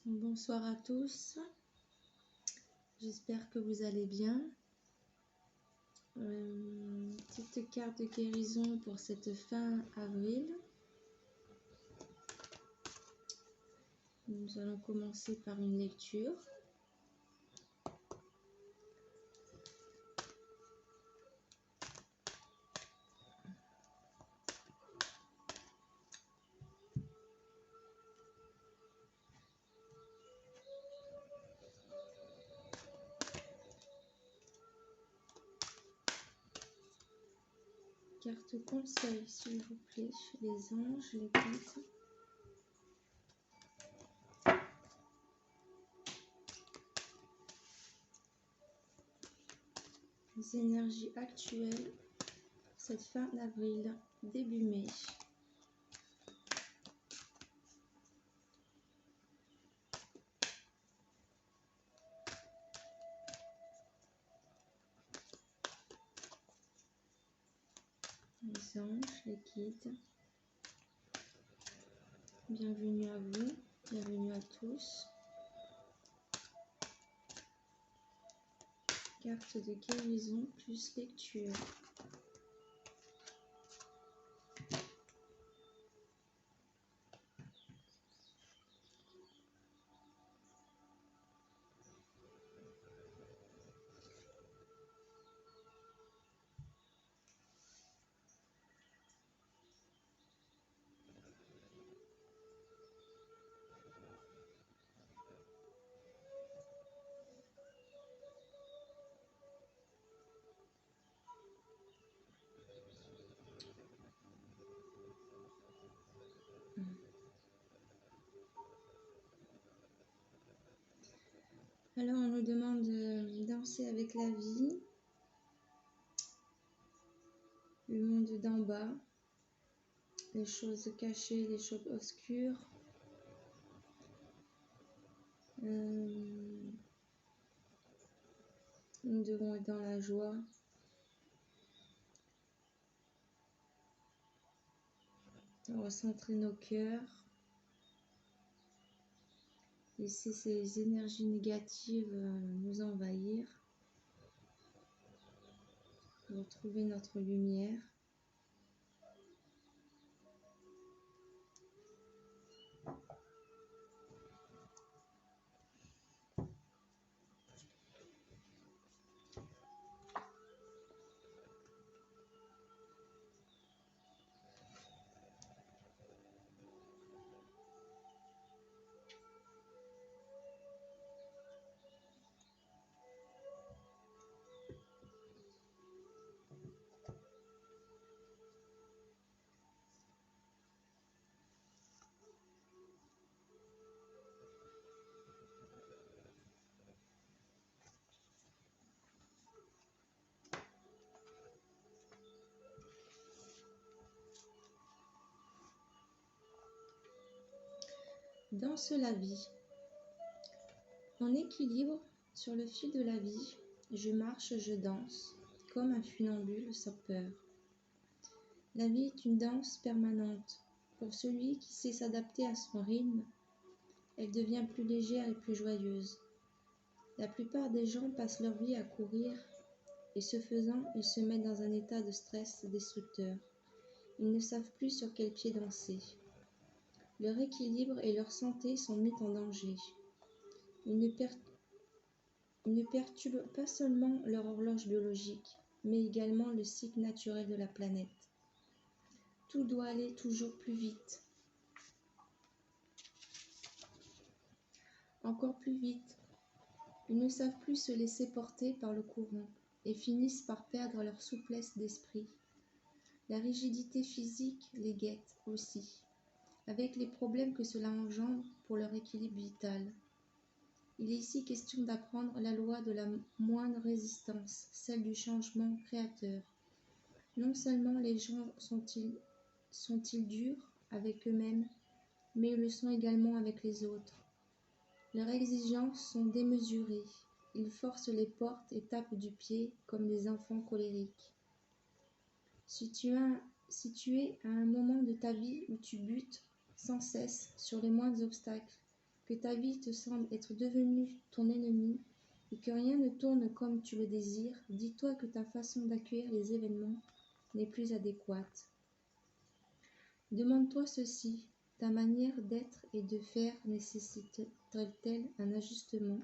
Bonsoir à tous, j'espère que vous allez bien. Petite carte de guérison pour cette fin avril. Nous allons commencer par une lecture. Carte conseil, s'il vous plaît, les anges, les guides. Les énergies actuelles, cette fin d'avril, début mai. Les anges, les guides. Bienvenue à vous, bienvenue à tous. Carte de guérison plus lecture. Alors on nous demande de danser avec la vie, le monde d'en bas, les choses cachées, les choses obscures. Nous devons être dans la joie. Recentrer nos cœurs. Laisser ces énergies négatives nous envahir. Retrouver notre lumière. Danse la vie. En équilibre sur le fil de la vie, je marche, je danse, comme un funambule sans peur. La vie est une danse permanente. Pour celui qui sait s'adapter à son rythme, elle devient plus légère et plus joyeuse. La plupart des gens passent leur vie à courir, et ce faisant, ils se mettent dans un état de stress destructeur. Ils ne savent plus sur quel pied danser. Leur équilibre et leur santé sont mis en danger. Ils ne perturbent pas seulement leur horloge biologique, mais également le cycle naturel de la planète. Tout doit aller toujours plus vite. Encore plus vite. Ils ne savent plus se laisser porter par le courant et finissent par perdre leur souplesse d'esprit. La rigidité physique les guette aussi, avec les problèmes que cela engendre pour leur équilibre vital. Il est ici question d'apprendre la loi de la moindre résistance, celle du changement créateur. Non seulement les gens sont-ils durs avec eux-mêmes, mais ils le sont également avec les autres. Leurs exigences sont démesurées. Ils forcent les portes et tapent du pied comme des enfants colériques. Si tu es à un moment de ta vie où tu butes sans cesse sur les moindres obstacles, que ta vie te semble être devenue ton ennemi et que rien ne tourne comme tu le désires, dis-toi que ta façon d'accueillir les événements n'est plus adéquate. Demande-toi ceci, ta manière d'être et de faire nécessite-t-elle un ajustement?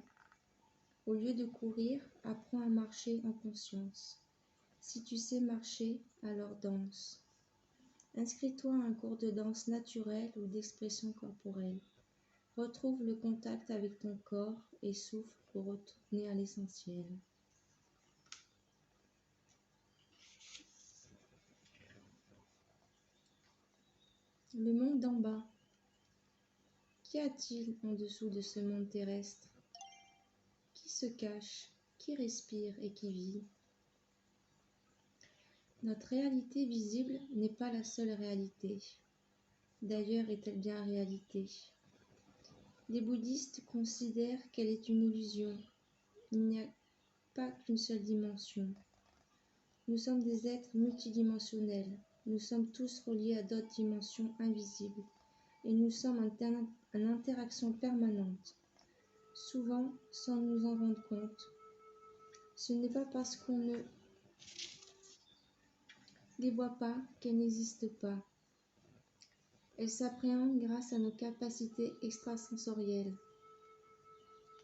Au lieu de courir, apprends à marcher en conscience. Si tu sais marcher, alors danse. Inscris-toi à un cours de danse naturelle ou d'expression corporelle. Retrouve le contact avec ton corps et souffle pour retourner à l'essentiel. Le monde d'en bas. Qu'y a-t-il en dessous de ce monde terrestre? Qui se cache, qui respire et qui vit? Notre réalité visible n'est pas la seule réalité. D'ailleurs, est-elle bien réalité? Les bouddhistes considèrent qu'elle est une illusion. Il n'y a pas qu'une seule dimension. Nous sommes des êtres multidimensionnels. Nous sommes tous reliés à d'autres dimensions invisibles. Et nous sommes en interaction permanente, souvent sans nous en rendre compte. Ce n'est pas parce qu'on ne les voit pas qu'elles n'existent pas. Elles s'appréhendent grâce à nos capacités extrasensorielles.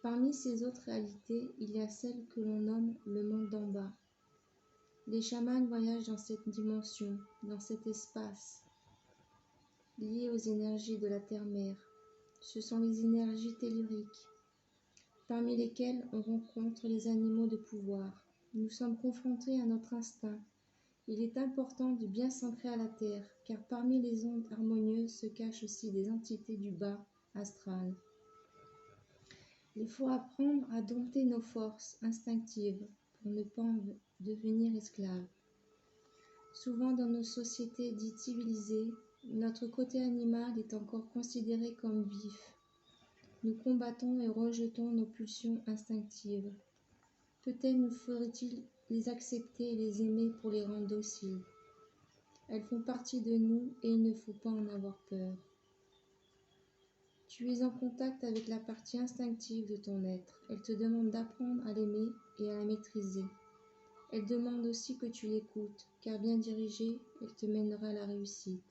Parmi ces autres réalités, il y a celle que l'on nomme le monde d'en bas. Les chamans voyagent dans cette dimension, dans cet espace, lié aux énergies de la terre-mère. Ce sont les énergies telluriques, parmi lesquelles on rencontre les animaux de pouvoir. Nous sommes confrontés à notre instinct. Il est important de bien s'ancrer à la terre, car parmi les ondes harmonieuses se cachent aussi des entités du bas astral. Il faut apprendre à dompter nos forces instinctives pour ne pas en devenir esclaves. Souvent dans nos sociétés dites civilisées, notre côté animal est encore considéré comme vif. Nous combattons et rejetons nos pulsions instinctives. Peut-être nous faudrait-il les accepter et les aimer pour les rendre dociles. Elles font partie de nous et il ne faut pas en avoir peur. Tu es en contact avec la partie instinctive de ton être. Elle te demande d'apprendre à l'aimer et à la maîtriser. Elle demande aussi que tu l'écoutes, car bien dirigée, elle te mènera à la réussite.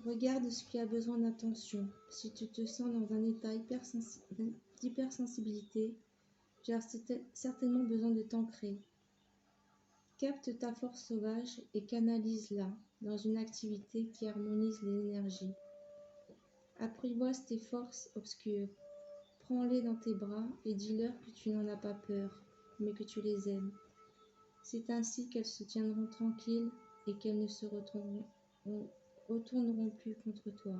Regarde ce qui a besoin d'attention. Si tu te sens dans un état d'hypersensibilité, tu as certainement besoin de t'ancrer. Capte ta force sauvage et canalise-la dans une activité qui harmonise les énergies. Apprivoise tes forces obscures. Prends-les dans tes bras et dis-leur que tu n'en as pas peur, mais que tu les aimes. C'est ainsi qu'elles se tiendront tranquilles et qu'elles ne se retourneront plus contre toi.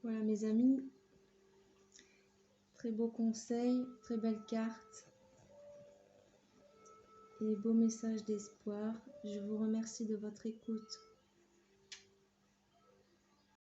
Voilà mes amis, très beau conseil, très belle carte et beau message d'espoir. Je vous remercie de votre écoute.